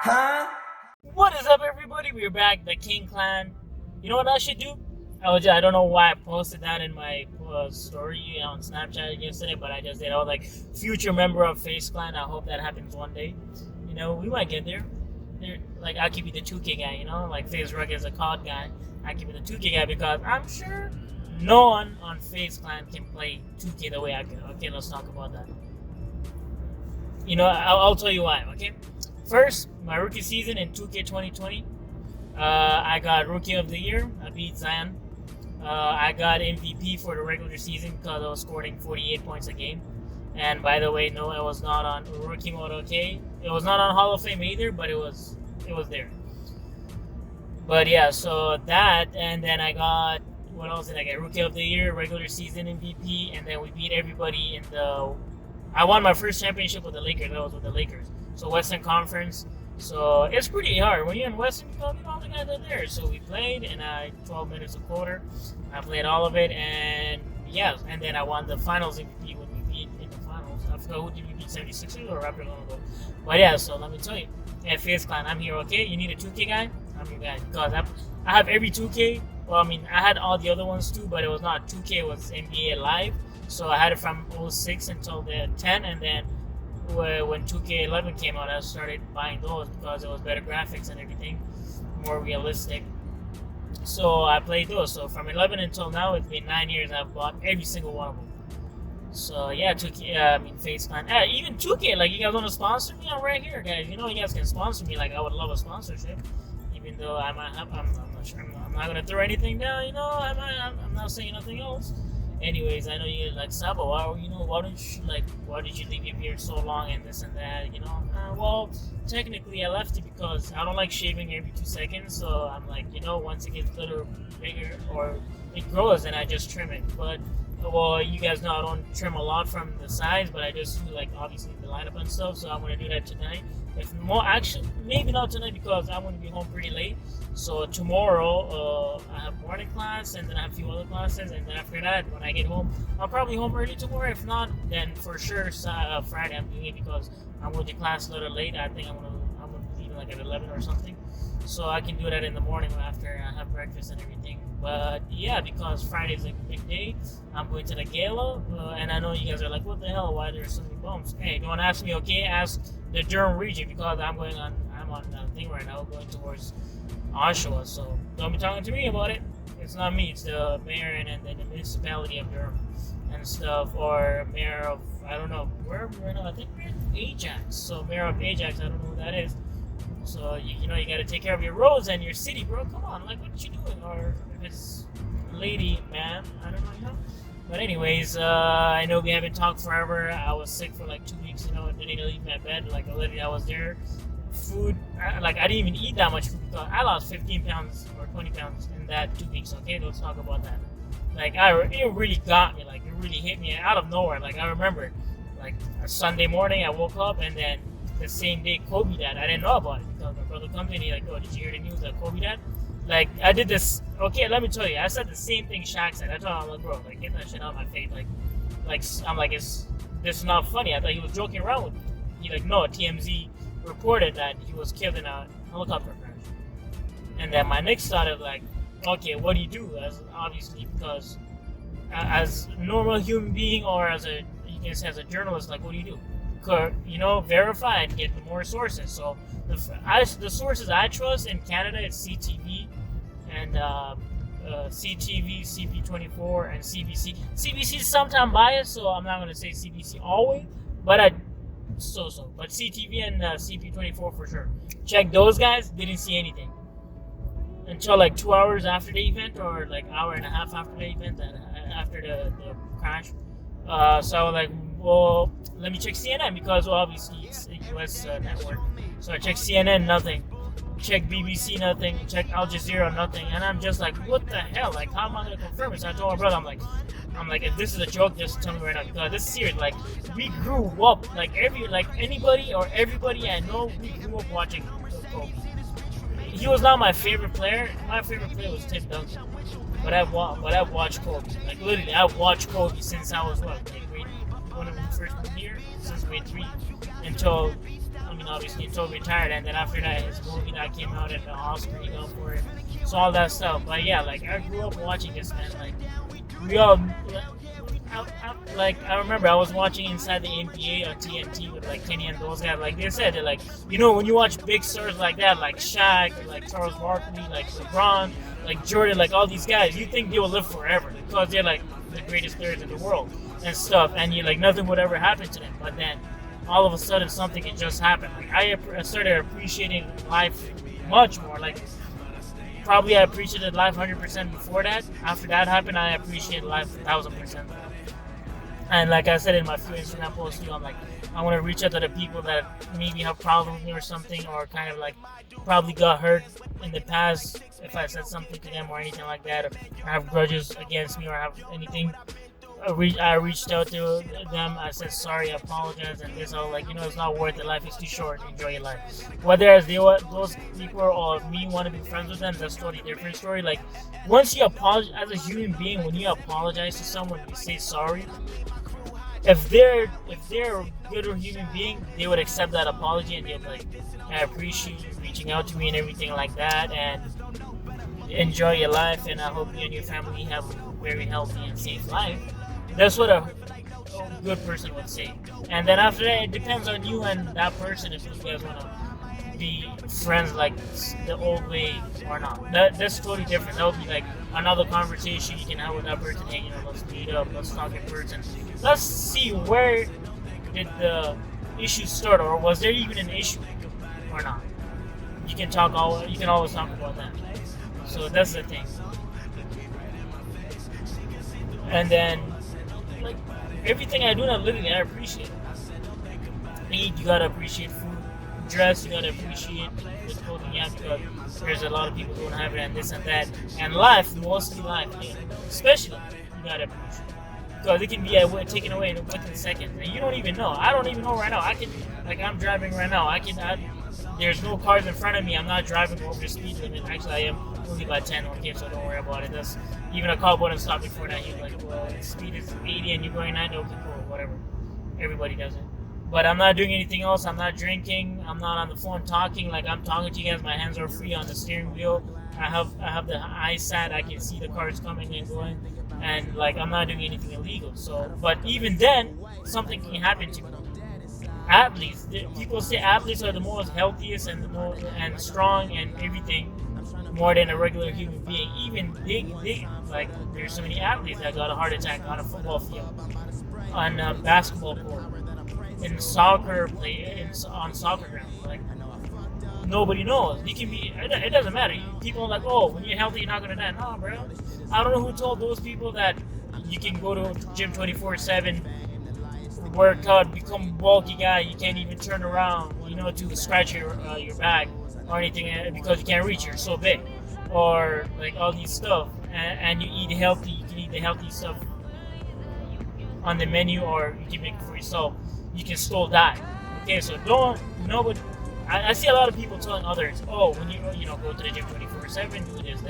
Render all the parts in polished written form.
Huh? What is up, everybody? We're back, the King Clan. You know what I should do? I don't know why I posted that in my story on Snapchat yesterday, but I just did. I was like, future member of Face Clan. I hope that happens one day. You know, we might get there. Like, I'll keep you the 2K guy, you know? Like, Face Ruck is a COD guy. I keep you the 2K guy because I'm sure no one on Face Clan can play 2K the way I can. Okay, let's talk about that. You know, I'll tell you why, okay? First, my rookie season in 2K 2020, I got Rookie of the Year. I beat Zion. I got MVP for the regular season because I was scoring 48 points a game. And by the way, no, it was not on Rookie Mode, okay? It was not on Hall of Fame either, but it was there. But yeah, so that, and then I got, what else did I get? Rookie of the Year, regular season MVP, and then we beat everybody in the, I won my first championship with the Lakers. That was with the Lakers. So Western Conference. So it's pretty hard. When you're in Western, you know the guys are there. So we played, and 12 minutes a quarter. I played all of it, and yeah, and then I won the Finals MVP when we beat in the Finals. I forgot who did we beat, 76ers or Raptors long ago. But yeah, so let me tell you, at Face Clan, I'm here. Okay, you need a 2K guy? I'm your guy because I have every 2K. Well, I mean, I had all the other ones too, but it was not 2K. It was NBA Live. So I had it from 06 until the 10, and then when 2K11 came out, I started buying those because it was better graphics and everything, more realistic. So I played those. So from 11 until now, it's been 9 years. I've bought every single one of them. So yeah, 2K. I mean, Face Clan. Even 2K. Like, you guys want to sponsor me? I'm right here, guys. You know, you guys can sponsor me. Like, I would love a sponsorship. Even though I'm not sure. I'm not gonna throw anything down. You know, I'm not saying nothing else. Anyways, I know you like Saba. Why did you leave your beard so long and this and that? You know, well, technically I left it because I don't like shaving every 2 seconds. So I'm like, once it gets a little bigger or it grows, then I just trim it. But well, you guys know I don't trim a lot from the sides, but I just do like obviously the lineup and stuff. So I'm gonna do that tonight. If more action, maybe not tonight because I'm gonna be home pretty late. So tomorrow, I have morning class, and then I have a few other classes, and then after that, when I get home, I'm probably home early tomorrow. If not, then for sure Friday I'm doing it because I'm going to class a little late. I think I'm gonna leave like at 11 or something, so I can do that in the morning after I have breakfast and everything. But yeah, because Friday's a big day, I'm going to the gala, and I know you guys are like, what the hell? Why there's so many bums? Hey, don't ask me, okay? Ask the Durham region because I'm on a thing right now, going towards Oshawa, so don't be talking to me about it. It's not me, it's the mayor and the municipality of Durham and stuff, or mayor of, I don't know, where we're now, I think we're in Ajax, so mayor of Ajax, I don't know who that is. So, you gotta take care of your roads and your city, bro, come on, like, what you doing? Or if it's lady, man, I don't know, But anyways, I know we haven't talked forever. I was sick for like 2 weeks, I didn't even leave my bed, like, literally I was there. Food, I didn't even eat that much food because I lost 15 pounds or 20 pounds in that 2 weeks. Okay, let's talk about that. Like, it really got me. Like, it really hit me out of nowhere. Like, I remember, like, a Sunday morning, I woke up and then the same day Kobe died. I didn't know about it because my brother comes in, he's like, "Oh, did you hear the news that Kobe died?" Like, I did this. Okay, let me tell you, I said the same thing Shaq said. I told him, I'm like, bro, like, get that shit out of my face. Like, I'm like, this is not funny. I thought he was joking around with me. He like, no, TMZ reported that he was killed in a helicopter crash. And then my next started like, okay, what do you do? As obviously, because as a normal human being or as a journalist, like, what do you do? Verify and get more sources. So the sources I trust in Canada is CTV and CTV, CP24, and CBC. CBC is sometimes biased, so I'm not going to say CBC always, but but CTV and CP24 for sure. Check those guys, didn't see anything until like 2 hours after the event, or like hour and a half after the event, after the crash. So I was like, well, let me check CNN because obviously it's a US network. So I checked CNN, nothing. Check BBC, nothing. Check Al Jazeera, nothing. And I'm just like, what the hell? Like, how am I gonna confirm it? So I told my brother, I'm like, if this is a joke, just tell me right now because this is serious. Like, we grew up, like anybody or everybody I know, we grew up watching Kobe. He was not my favorite player. My favorite player was Tim Duncan. But I've watched Kobe. Like, literally, I've watched Kobe since I was grade 1 of the first year, since grade 3 until mean, obviously until retired, and then after that, his movie that came out and the Oscar he got for it, so all that stuff. But yeah, like I grew up watching this, man. Like we all, I remember I was watching Inside the NBA on TNT with like Kenny and those guys. Like they said, they're like, you know, when you watch big stars like that, like Shaq, like Charles Barkley, like LeBron, like Jordan, like all these guys, you think they will live forever because they're like the greatest players in the world and stuff, and you like nothing would ever happen to them. But then all of a sudden something can just happen. Like I started appreciating life much more. Like probably I appreciated life 100% before that. After that happened, I appreciated life 1,000%. And like I said in my few Instagram posts, I'm like, I want to reach out to the people that maybe have problems with me or something, or kind of like probably got hurt in the past if I said something to them or anything like that, or have grudges against me or have anything. I reached out to them. I said sorry, I apologize, and this all like, you know, it's not worth it. Life is too short. Enjoy your life. Whether those people or me want to be friends with them, that's totally different story. Like once you apologize as a human being, when you apologize to someone, you say sorry. If they're a good human being, they would accept that apology and they'll be like, I appreciate you reaching out to me and everything like that, and enjoy your life, and I hope you and your family have a very healthy and safe life. That's what a good person would say. And then after that, it depends on you and that person if you guys want to be friends like the old way or not. That's totally different. That would be like another conversation you can have with that person. Hey, you know, let's meet up, let's talk in person. Let's see, where did the issue start, or was there even an issue or not? You can always talk about that. So that's the thing. And then, like, everything I do in a living, I appreciate. Eat, you gotta appreciate food. Dress, you gotta appreciate the clothing you have, because there's a lot of people who don't have it, and this and that. And life, mostly life, especially, you gotta appreciate. Because it can be taken away within seconds, and you don't even know. I don't even know right now. I'm driving right now. There's no cars in front of me. I'm not driving over the speed limit. Actually, I am only by 10. Okay, so don't worry about it. That's even a car wouldn't stop before that. You're like, well, the speed is 80 and you're going 90. Okay, cool, whatever. Everybody does it. But I'm not doing anything else. I'm not drinking. I'm not on the phone talking. Like, I'm talking to you guys. My hands are free on the steering wheel. I have the eyesight. I can see the cars coming and going. And like, I'm not doing anything illegal. So, but even then, something can happen to me. Athletes, people say athletes are the most healthiest and strong and everything, more than a regular human being. Even they like, there's so many athletes that got a heart attack on a football field, on a basketball court, in soccer on soccer ground. Like, nobody knows. You can be. It doesn't matter. People are like, oh, when you're healthy, you're not gonna die. No, bro. I don't know who told those people that you can go to gym 24/7, work out, become a bulky guy. You can't even turn around, you know, to scratch your back or anything because you can't reach. You're so big, or like all these stuff. And you eat healthy. You can eat the healthy stuff on the menu, or you can make it for yourself. You can still die. Okay, so nobody. I see a lot of people telling others, oh, when you go to the gym 24/7, do this,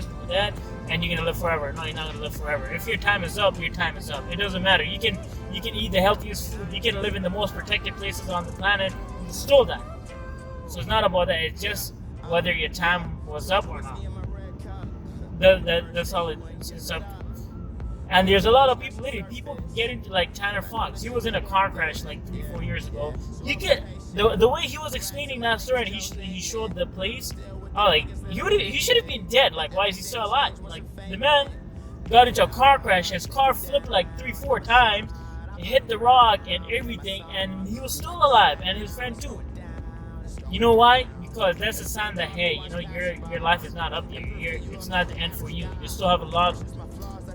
do that, and you're gonna live forever. No, you're not gonna live forever. If your time is up, your time is up. It doesn't matter. You can eat the healthiest food. You can live in the most protected places on the planet. You still die. So it's not about that. It's just whether your time was up or not. That's all it's up. And there's a lot of people get into, like, Tanner Fox. He was in a car crash like 3-4 years ago. The way he was explaining that story, and he showed the place. Oh, like, he should have been dead. Like, why is he still alive? Like, the man got into a car crash. His car flipped like 3-4 times. It hit the rock and everything, and he was still alive, and his friend too. You know why? Because that's a sign that, hey, you know, your life is not up there. It's not the end for you. You still have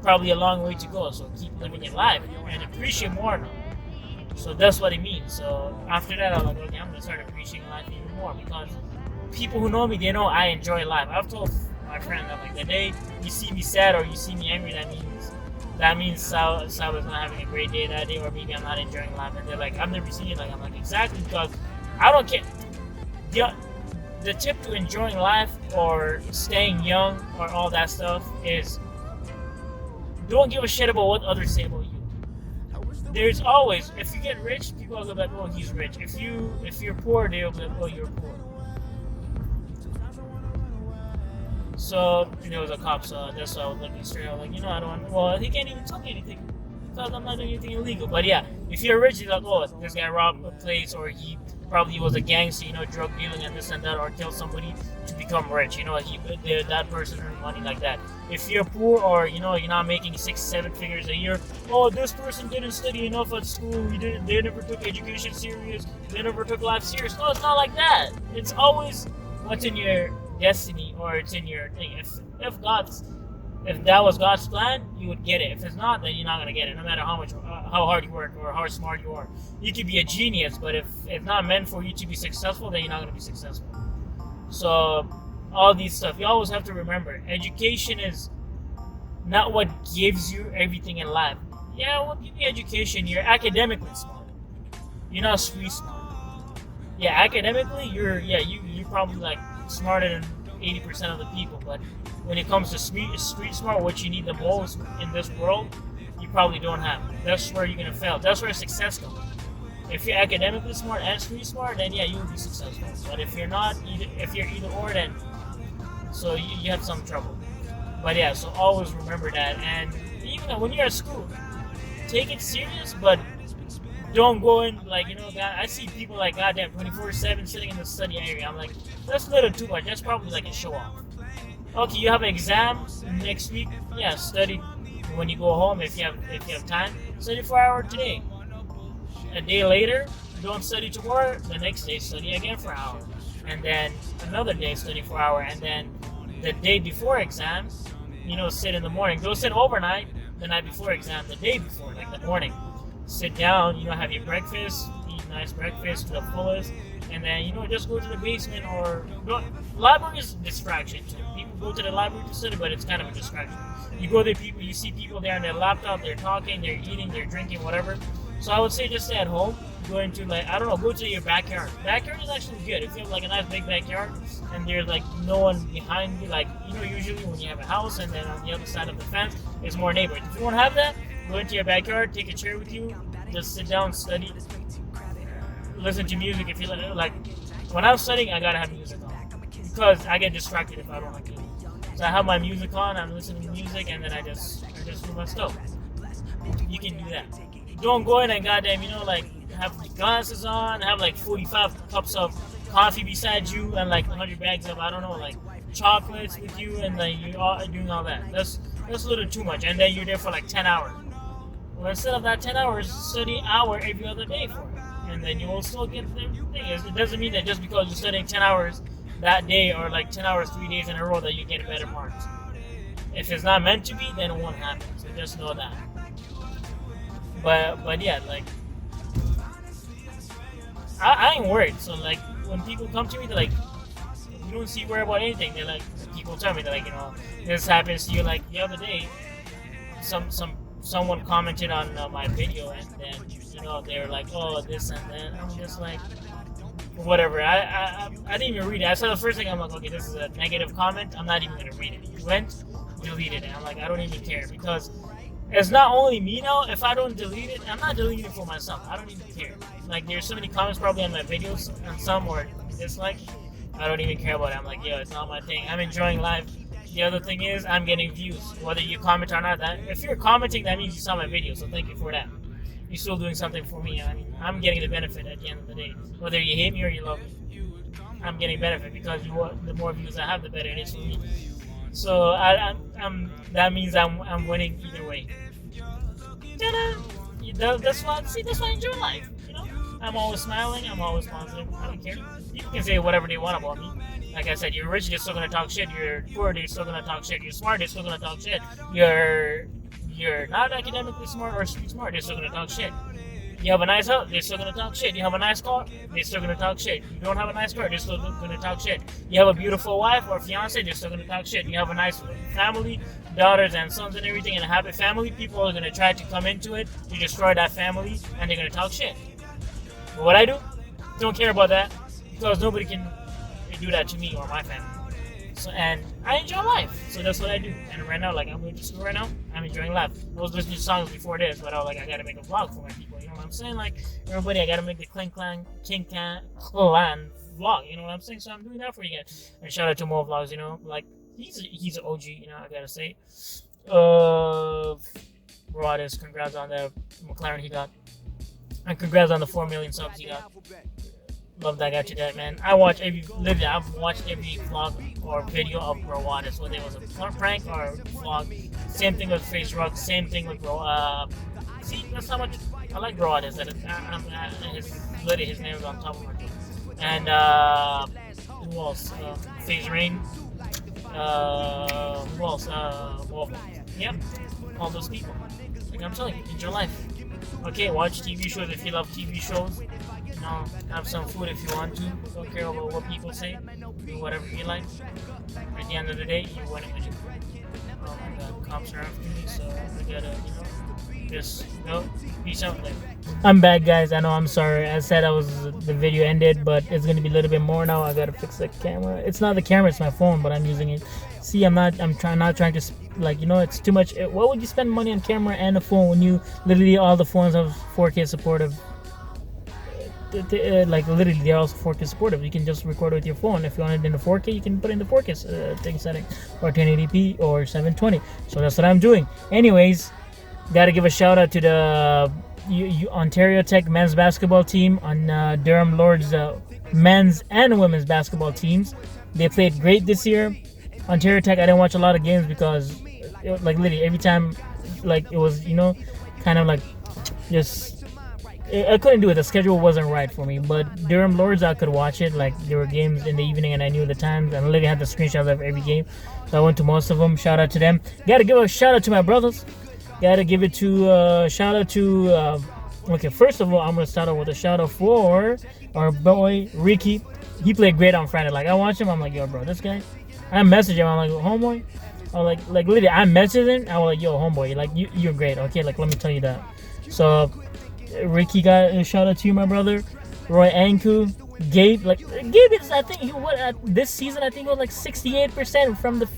probably a long way to go, so keep living your life and appreciate more now. So that's what it means. So after that, I'm like, okay, I'm gonna start appreciating life even more, because people who know me, they know I enjoy life. I've told my friend that, like, the day you see me sad or you see me angry, that means Sal is not having a great day that day, or maybe I'm not enjoying life. And they're like, I've never seen it. Like, I'm like, exactly, because I don't care. The tip to enjoying life or staying young or all that stuff is, don't give a shit about what others say about you. there's always, if you get rich, people will be like, oh, he's rich. If you're poor, they'll be like, oh, you're poor. So there was a cop, so that's why I was looking straight. I was like, you know, I don't want. Well, he can't even tell me anything because I'm not doing anything illegal. But yeah, if you're rich, you're like, oh, this guy robbed a place, or he probably was a gangster, you know, drug dealing and this and that, or killed somebody to become rich. You know, that person earned money like that. If you're poor, or you know, you're not making 6-7 figures a year, oh, this person didn't study enough at school. They never took education serious. They never took life serious. No, it's not like that. It's always what's in your destiny, or it's in your thing. If that was God's plan, you would get it. If it's not, then you're not gonna get it. No matter how hard you work or how smart you are, you could be a genius, but if it's not meant for you to be successful, then you're not gonna be successful. So all these stuff, you always have to remember: education is not what gives you everything in life. Yeah, well, give you education. You're academically smart. You're not street smart. Yeah, academically, you're probably like smarter than 80% of the people, but when it comes to street smart, what you need the most in this world, you probably don't have. That's where you're gonna fail. That's where success comes. If you're academically smart and street smart, then yeah, you'll be successful. But if you're not, if you're either or, then so you have some trouble. But yeah, so always remember that. And even when you're at school, take it serious, but don't go in like, you know, I see people like goddamn 24/7 sitting in the study area. I'm like, that's a little too much. That's probably like a show off. Okay, you have an exam next week. Yeah, study when you go home if you have time. Study for an hour today. A day later, don't study tomorrow. The next day, study again for an hour, and then another day, study for an hour, and then the day before exam, you know, sit in the morning. Go sit overnight the night before exam. The day before, like the morning. Sit down, you know, have your breakfast, eat nice breakfast to the fullest, and then, you know, just go to the basement or go. Library is a distraction too. People go to the library to study, but it's kind of a distraction. You go there, you see people there on their laptop, they're talking, they're eating, they're drinking, whatever. So I would say just stay at home. Go into like, I don't know, go to your backyard. Backyard is actually good. If you have like a nice big backyard and there's like no one behind you, like, you know, usually when you have a house and then on the other side of the fence there's more neighbors. If you don't have that, go into your backyard, take a chair with you, just sit down, study, listen to music. If you like, when I'm studying, I gotta have music on because I get distracted if I don't like it. So I have my music on, I'm listening to music, and then I just do my stuff. You can do that. Don't go in and goddamn, you know, like have glasses on, have like 45 cups of coffee beside you, and like 100 bags of, I don't know, like chocolates with you, and then you are doing all that. That's a little too much, and then you're there for like 10 hours. Well, instead of that 10 hours, study an hour every other day for it, and then you will still get the thing. It doesn't mean that just because you're studying 10 hours that day, or like 10 hours 3 days in a row, that you get better marks. If it's not meant to be, then it won't happen. So just know that. But yeah, like I ain't worried. So like when people come to me, they're like, you don't see worry about anything. They're like, people tell me, they're like, you know, this happens to you. Like the other day, someone commented on my video, and then, you know, they're like, oh, this and that. I'm just like, whatever. I didn't even read it. I saw the first thing. I'm like, okay, this is a negative comment. I'm not even gonna read it. It went, deleted it. I'm like, I don't even care, because it's not only me now. If I don't delete it, I'm not deleting it for myself. I don't even care. Like, there's so many comments probably on my videos, and some were dislike. I don't even care about it. I'm like, yo, it's not my thing. I'm enjoying life. The other thing is, I'm getting views, whether you comment or not. That if you're commenting, that means you saw my video. So thank you for that. You're still doing something for me. I mean, I'm getting the benefit at the end of the day. Whether you hate me or you love me, I'm getting benefit, because the more views I have, the better it is for me. So I'm that means I'm winning either way. That's why I enjoy life. You know, I'm always smiling. I'm always positive. I don't care. People can say whatever they want about me. Like I said, you're rich, they're still gonna talk shit. You're poor, they're still gonna talk shit. You're smart, they're still gonna talk shit. You're not academically smart or street smart, they're still gonna talk shit. You have a nice house, they're still gonna talk shit. You have a nice car, they're still gonna talk shit. You don't have a nice car, they're still gonna talk shit. You have a beautiful wife or fiance, they're still gonna talk shit. You have a nice family, daughters and sons and everything, and a happy family, people are gonna try to come into it to destroy that family, and they're gonna talk shit. But what I do, don't care about that, because nobody can do that to me or my family. So, and I enjoy life. So that's what I do. And right now, like I'm going to school right now, I'm enjoying life. I was listening to songs before this, but I was like, I gotta make a vlog for my people. You know what I'm saying? Like everybody, I gotta make the King Clan vlog. You know what I'm saying? So I'm doing that for you guys. And shout out to more vlogs. You know, like he's an OG. You know, I gotta say. Rodis, congrats on the McLaren he got, and congrats on the 4 million subs he got. Love that guy to that, man. I've watched every vlog or video of Rodis, whether it was a prank or vlog. Same thing with Face Rock. Same thing with see, that's how much I like Rodis. That his name is on top of my thing. And who else? Phase Rain. Who else? Wolf. Yep, all those people. Like I'm telling you, enjoy life. Okay, watch TV shows if you love TV shows. You know, have some food if you want to. Don't care about what people say. Do whatever you like. At the end of the day, you win it with your food. Oh my God, cops are after me, so I gotta, just peace out later. I'm back, guys. I know, I'm sorry. I said the video ended, but it's gonna be a little bit more now. I gotta fix the camera. It's not the camera, it's my phone, but I'm using it. See, I'm not trying to, like, it's too much. What would you spend money on camera and a phone when you literally all the phones have 4K supportive? Like literally, they're also 4K supportive. You can just record it with your phone. If you want it in the 4K, you can put it in the 4K thing setting, or 1080p or 720. So that's what I'm doing. Anyways, gotta give a shout out to the Ontario Tech men's basketball team on Durham Lords men's and women's basketball teams. They played great this year. Ontario Tech, I didn't watch a lot of games because, like, literally every time, like, it was, kind of like, just, I couldn't do it. The schedule wasn't right for me. But Durham Lords, I could watch it. Like, there were games in the evening, and I knew the times. And I literally had the screenshots of every game. So I went to most of them. Shout out to them. Gotta give a shout out to my brothers. Gotta give it to, shout out to, okay, first of all, I'm gonna start out with a shout out for our boy, Ricky. He played great on Friday. Like, I watched him, I'm like, yo, bro, this guy. I messaged him, I'm like, homeboy. I was like literally, I messaged him, I was like, yo, homeboy, like, you're great, okay? Like, let me tell you that. So, Ricky got a shout out to you, my brother. Roy Anku, Gabe is, I think, this season, I think it was like 68% from the,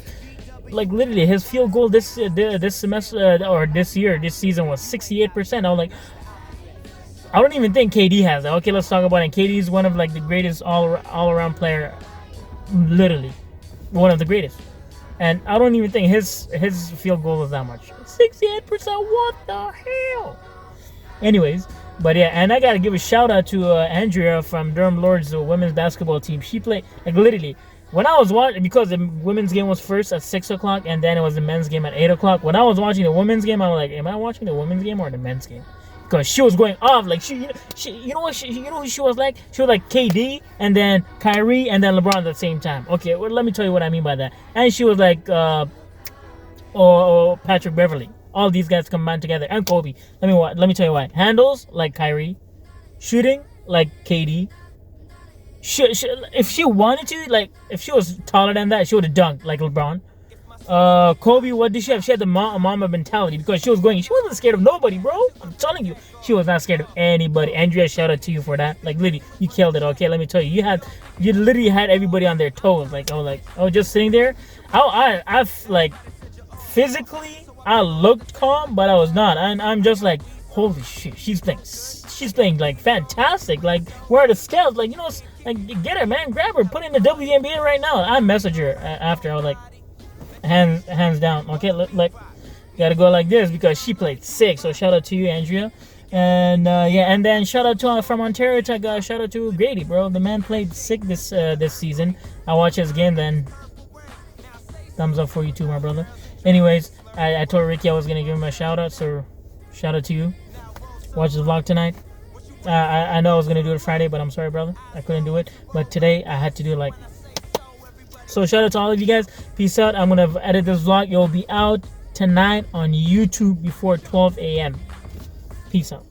like, literally, his field goal this semester, or this season was 68%. I was like, I don't even think KD has that. Okay, let's talk about it. KD is one of, like, the greatest all-around player, literally. One of the greatest, and I don't even think his field goal was that much. 68%. What the hell? Anyways, but yeah, and I gotta give a shout out to Andrea from Durham Lords, the women's basketball team. She played, like, literally, when I was watching, because the women's game was first at 6 o'clock, and then it was the men's game at 8 o'clock. When I was watching the women's game, I was like, am I watching the women's game or the men's game? Because she was going off, like, she you know who she was like? She was like KD, and then Kyrie, and then LeBron at the same time. Okay, well, let me tell you what I mean by that. And she was like, or Patrick Beverly. All these guys combined together, and Kobe. Let me tell you why. Handles like Kyrie, shooting like KD. If she wanted to, like, if she was taller than that, she would have dunked like LeBron. Kobe, what did she have? She had the mama mentality, because she wasn't scared of nobody, bro. I'm telling you, she was not scared of anybody. Andrea, shout out to you for that. Like, literally, you killed it. Okay, let me tell you, you literally had everybody on their toes. Like, I was just sitting there. I like, physically, I looked calm, but I was not. And I'm just like, holy shit, she's playing like fantastic. Like, where are the scouts? Like, like, get her, man, grab her, put her in the WNBA right now. I messaged her after. I was like, hands down. Okay, like, gotta go like this, because she played sick. So shout out to you, Andrea. And yeah, and then shout out to from Ontario Tech. Shout out to Grady, bro. The man played sick this season. I watched his game. Then thumbs up for you too, my brother. Anyways, I told Ricky I was gonna give him a shout out. So shout out to you. Watch the vlog tonight. I know I was gonna do it Friday, but I'm sorry, brother. I couldn't do it. But today I had to do it, like. So shout out to all of you guys. Peace out. I'm going to edit this vlog. It will be out tonight on YouTube before 12 a.m. Peace out.